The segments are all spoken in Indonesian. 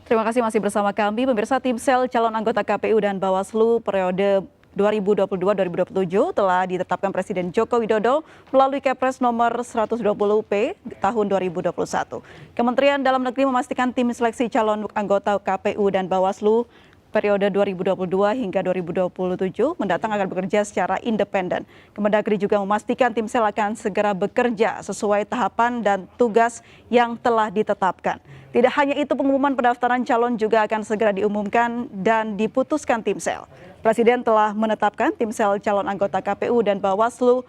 Terima kasih masih bersama kami. Pemirsa, tim sel calon anggota KPU dan Bawaslu periode 2022-2027 telah ditetapkan Presiden Joko Widodo melalui Kepres nomor 120P tahun 2021. Kementerian Dalam Negeri memastikan tim seleksi calon anggota KPU dan Bawaslu periode 2022 hingga 2027 mendatang akan bekerja secara independen. Kemendagri juga memastikan tim sel akan segera bekerja sesuai tahapan dan tugas yang telah ditetapkan. Tidak hanya itu, pengumuman pendaftaran calon juga akan segera diumumkan dan diputuskan tim sel. Presiden telah menetapkan tim sel calon anggota KPU dan Bawaslu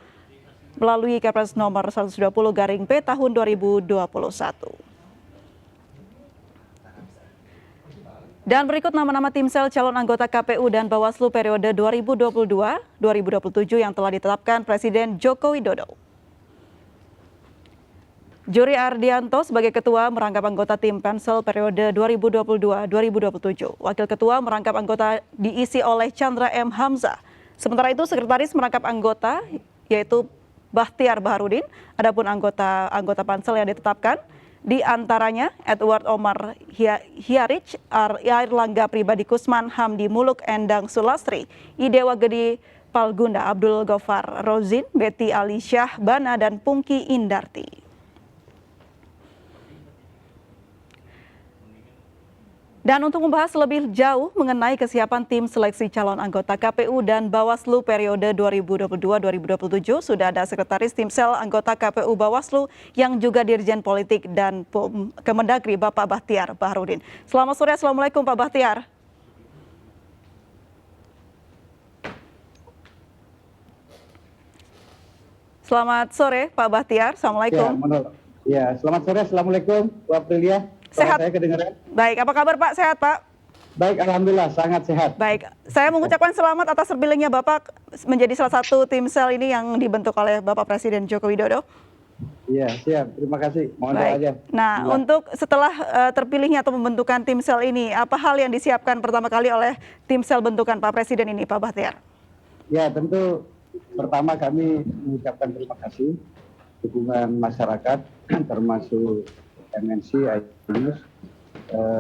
melalui Kepres nomor 120/P tahun 2021. Dan berikut nama-nama tim sel calon anggota KPU dan Bawaslu periode 2022-2027 yang telah ditetapkan Presiden Joko Widodo. Juri Ardianto sebagai Ketua merangkap anggota tim Pansel periode 2022-2027. Wakil Ketua merangkap anggota diisi oleh Chandra M. Hamzah. Sementara itu Sekretaris merangkap anggota yaitu Bahtiar Baharudin. Adapun anggota Pansel yang ditetapkan di antaranya Edward Omar Hiarich, Airlangga Pribadi Kusman, Hamdi Muluk, Endang Sulastri, Idewa Gedi Palgunda, Abdul Gofar Rozin, Betty Alisyah Bana, dan Pungki Indarti. Dan untuk membahas lebih jauh mengenai kesiapan tim seleksi calon anggota KPU dan Bawaslu periode 2022-2027, sudah ada Sekretaris Tim Sel anggota KPU Bawaslu yang juga Dirjen Politik dan Kemendagri, Bapak Bahtiar Baharudin. Selamat sore, Assalamualaikum Pak Bahtiar. Selamat sore Pak Bahtiar, Assalamualaikum. Selamat sore, Assalamualaikum Bu Aprilia. Sehat? Saya kedengaran? Baik, apa kabar Pak? Sehat Pak? Baik, Alhamdulillah, sangat sehat. Baik, saya mengucapkan selamat atas terpilihnya Bapak menjadi salah satu tim sel ini yang dibentuk oleh Bapak Presiden Joko Widodo. Iya, siap. Terima kasih. Mohon doa aja. Nah, untuk setelah terpilihnya atau pembentukan tim sel ini, apa hal yang disiapkan pertama kali oleh tim sel bentukan Pak Presiden ini, Pak Bahtiar? Ya, tentu pertama kami mengucapkan terima kasih dukungan masyarakat, termasuk MNC, iNews,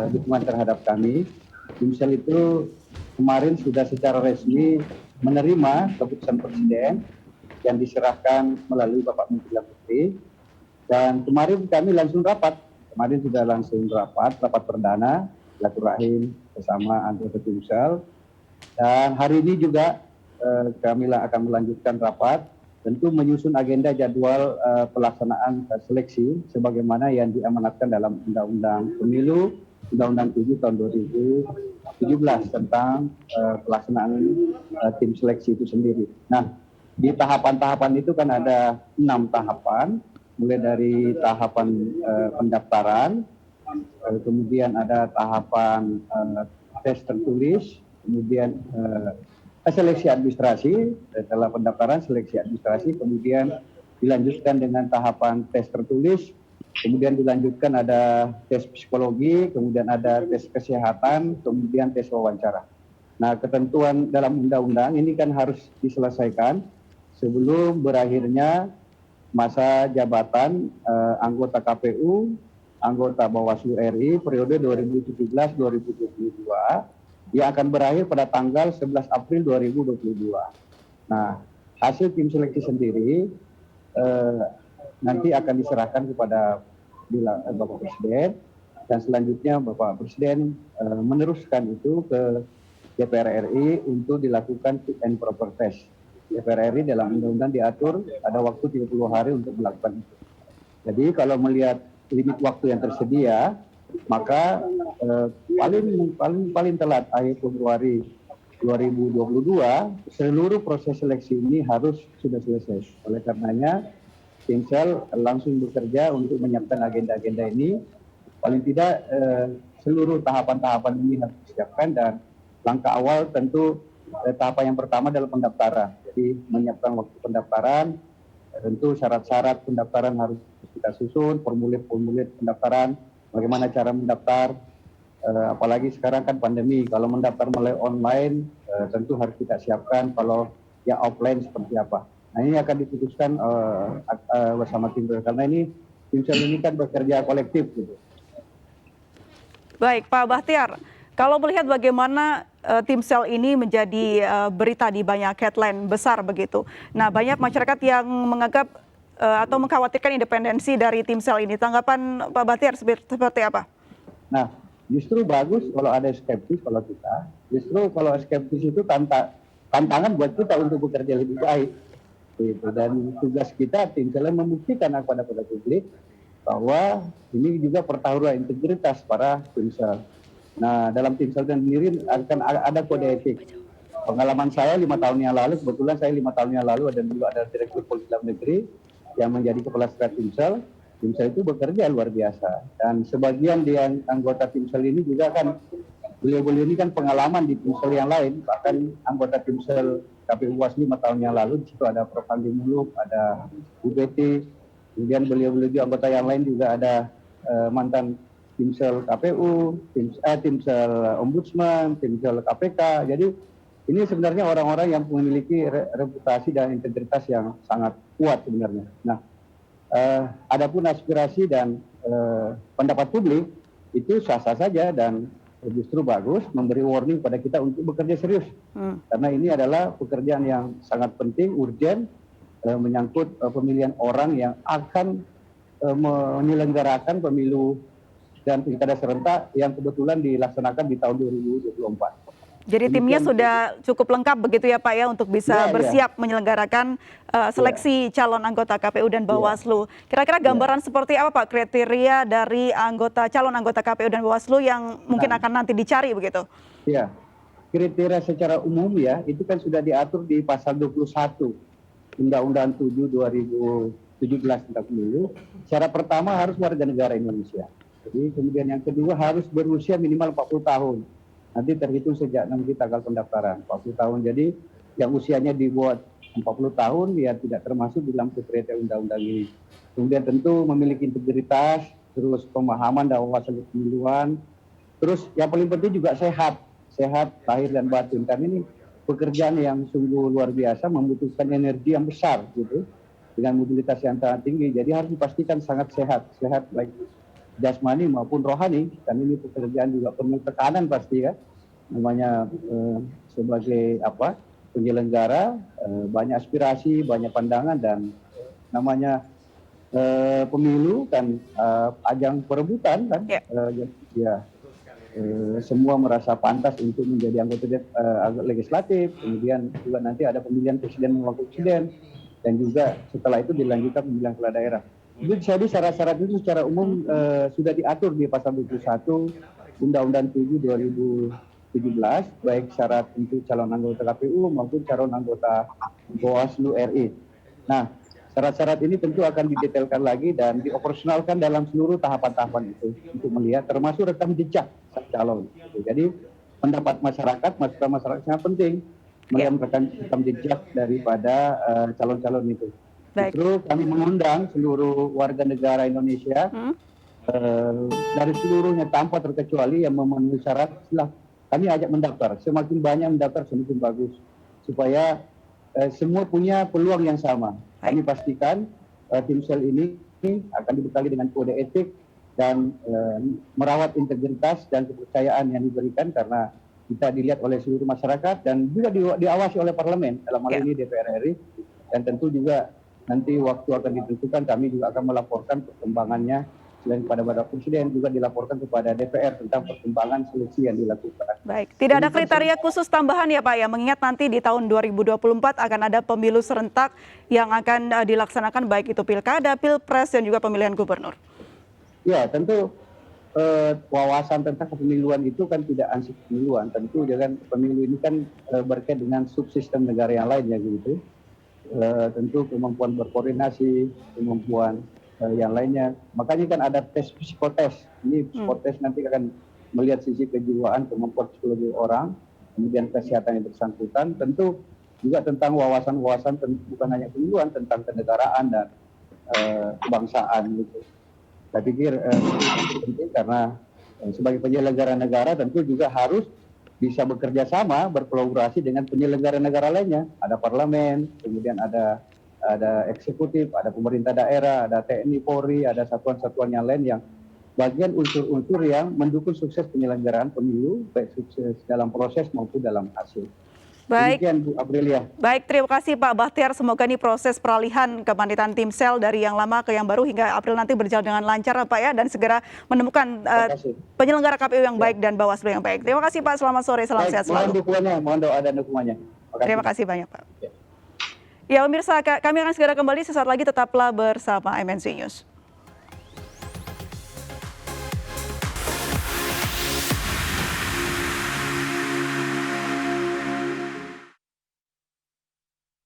dukungan terhadap kami. Tim sel itu kemarin sudah secara resmi menerima keputusan Presiden yang diserahkan melalui Bapak Menteri Dalam Negeri. Dan kemarin kami langsung rapat. Kemarin sudah langsung rapat perdana, silaturahim bersama anggota tim sel. Dan hari ini juga kami akan melanjutkan rapat, tentu menyusun agenda jadwal pelaksanaan seleksi sebagaimana yang diamanatkan dalam Undang-Undang Pemilu, Undang-Undang 7 tahun 2017 tentang pelaksanaan tim seleksi itu sendiri. Nah, di tahapan-tahapan itu kan ada 6 tahapan, mulai dari tahapan pendaftaran, kemudian ada tahapan tes tertulis, kemudian seleksi administrasi, setelah pendaftaran seleksi administrasi, kemudian dilanjutkan dengan tahapan tes tertulis, kemudian dilanjutkan ada tes psikologi, kemudian ada tes kesehatan, kemudian tes wawancara. Nah, ketentuan dalam undang-undang ini kan harus diselesaikan sebelum berakhirnya masa jabatan anggota KPU, anggota Bawaslu RI periode 2017-2022 yang akan berakhir pada tanggal 11 April 2022. Nah, hasil tim seleksi sendiri nanti akan diserahkan kepada Bapak Presiden, dan selanjutnya Bapak Presiden meneruskan itu ke DPR RI untuk dilakukan fit and proper test. DPR RI dalam undang-undang diatur ada waktu 30 hari untuk melakukan itu. Jadi kalau melihat limit waktu yang tersedia, maka paling telat akhir Februari 2022 seluruh proses seleksi ini harus sudah selesai. Oleh karenanya tim sel langsung bekerja untuk menyiapkan agenda-agenda ini. Paling tidak seluruh tahapan-tahapan ini harus disiapkan, dan langkah awal tentu tahapan yang pertama adalah pendaftaran. Jadi menyiapkan waktu pendaftaran, tentu syarat-syarat pendaftaran harus kita susun, formulir-formulir pendaftaran, bagaimana cara mendaftar, apalagi sekarang kan pandemi, kalau mendaftar melalui online tentu harus kita siapkan, kalau yang offline seperti apa. Nah, ini akan diputuskan bersama tim sel, karena ini tim sel ini kan bekerja kolektif gitu. Baik, Pak Bahtiar, kalau melihat bagaimana Timsel ini menjadi berita di banyak headline besar begitu. Nah, banyak masyarakat yang menganggap atau mengkhawatirkan independensi dari Timsel ini. Tanggapan Pak Bahtiar seperti apa? Nah, justru bagus kalau ada skeptis kalau kita. Justru kalau skeptis itu tantangan buat kita untuk bekerja lebih baik. Gitu. Dan tugas kita Timsel membuktikan kepada publik bahwa ini juga pertaruhan integritas para Timsel. Nah, dalam Timsel sendiri akan ada kode etik. Pengalaman saya 5 tahun yang lalu, kebetulan saya 5 tahun yang lalu ada Direktur Polisi Dalam Negeri yang menjadi Kepala Staf Timsel. Timsel itu bekerja luar biasa. Dan sebagian yang anggota Timsel ini juga kan, beliau-beliau ini kan pengalaman di Timsel yang lain. Bahkan anggota Timsel KPU UAS 5 tahun yang lalu, di situ ada Prof. Andi Muluk, ada UBT, kemudian beliau-beliau juga anggota yang lain juga ada mantan Timsel KPU, Timsel Ombudsman, Timsel KPK. Jadi ini sebenarnya orang-orang yang memiliki reputasi dan integritas yang sangat kuat sebenarnya. Nah, adapun aspirasi dan pendapat publik itu sah-sah saja dan justru bagus memberi warning pada kita untuk bekerja serius. Karena ini adalah pekerjaan yang sangat penting, urgent, menyangkut pemilihan orang yang akan menyelenggarakan pemilu dan pilkada serentak yang kebetulan dilaksanakan di tahun 2024. Jadi timnya sudah cukup lengkap begitu ya Pak ya untuk bisa bersiap menyelenggarakan seleksi calon anggota KPU dan Bawaslu. Kira-kira gambaran seperti apa Pak kriteria dari calon anggota KPU dan Bawaslu yang mungkin akan nanti dicari begitu? Ya, kriteria secara umum ya itu kan sudah diatur di pasal 21 Undang-Undang 7 2017 tentang pemilu. Syarat pertama harus warga negara Indonesia. Jadi kemudian yang kedua harus berusia minimal 40 tahun. Nanti terhitung sejak nanti tanggal pendaftaran 40 tahun. Jadi yang usianya dibuat 40 tahun dia tidak termasuk dalam kriteria undang-undang ini. Kemudian tentu memiliki integritas, terus pemahaman dan wawasan kepemiluan. Terus yang paling penting juga sehat lahir dan batin. Karena ini pekerjaan yang sungguh luar biasa membutuhkan energi yang besar gitu. Dengan mobilitas yang sangat tinggi. Jadi harus dipastikan sangat sehat baik jasmani maupun rohani, dan ini pekerjaan juga penuh tekanan pasti ya, namanya sebagai penyelenggara, banyak aspirasi, banyak pandangan, dan namanya pemilu kan ajang perebutan kan, semua merasa pantas untuk menjadi anggota legislatif, kemudian juga nanti ada pemilihan presiden dan wakil presiden, dan juga setelah itu dilanjutkan pemilihan kepala daerah. Jadi syarat-syarat itu secara umum sudah diatur di pasal 21 Undang-Undang 7 2017, baik syarat untuk calon anggota KPU maupun calon anggota Bawaslu RI. Nah, syarat-syarat ini tentu akan didetailkan lagi dan dioperasionalkan dalam seluruh tahapan-tahapan itu untuk melihat termasuk rekam jejak calon. Jadi pendapat masyarakat sangat penting melihat rekam jejak daripada calon-calon itu. Justru kami mengundang seluruh warga negara Indonesia dari seluruhnya tanpa terkecuali yang memenuhi syarat, kami ajak mendaftar. Semakin banyak mendaftar semakin bagus supaya semua punya peluang yang sama. Kami pastikan Timsel ini akan dibekali dengan kode etik dan merawat integritas dan kepercayaan yang diberikan karena kita dilihat oleh seluruh masyarakat dan juga diawasi oleh parlemen dalam hal ini DPR RI, dan tentu juga nanti waktu akan ditentukan kami juga akan melaporkan perkembangannya selain kepada Bapak Presiden juga dilaporkan kepada DPR tentang perkembangan seleksi yang dilakukan. Baik, tidak ada kriteria khusus tambahan ya Pak ya, mengingat nanti di tahun 2024 akan ada pemilu serentak yang akan dilaksanakan baik itu pilkada, pilpres dan juga pemilihan gubernur. Ya tentu wawasan tentang kepemiluan itu kan tidak ansih kepemiluan, tentu dengan pemilu ini kan berkait dengan subsistem negara yang lainnya gitu. Tentu kemampuan berkoordinasi, kemampuan yang lainnya. Makanya kan ada tes psikotes. Ini psikotes nanti akan melihat sisi kejiwaan, kemampuan psikologi orang, kemudian kesehatan yang bersangkutan. Tentu juga tentang wawasan-wawasan bukan hanya pemiluan, tentang kenegaraan dan kebangsaan gitu. Saya pikir penting karena sebagai penyelenggara negara tentu juga harus bisa bekerja sama, berkolaborasi dengan penyelenggara negara lainnya. Ada parlemen, kemudian ada eksekutif, ada pemerintah daerah, ada TNI, Polri, ada satuan-satuan yang lain bagian unsur-unsur yang mendukung sukses penyelenggaraan pemilu, baik sukses dalam proses maupun dalam hasil. Baik. Demikian Bu Aprilia. Baik, terima kasih Pak Bahtiar. Semoga ini proses peralihan kepanitan Timsel dari yang lama ke yang baru hingga April nanti berjalan dengan lancar Pak ya, dan segera menemukan penyelenggara KPU yang baik dan Bawaslu yang baik. Terima kasih Pak, selamat sore, salam sehat selalu. Mohon dukungannya, mohon doa dan dukungannya. Terima kasih banyak Pak. Ya pemirsa, kami akan segera kembali sesaat lagi, tetaplah bersama MNC News.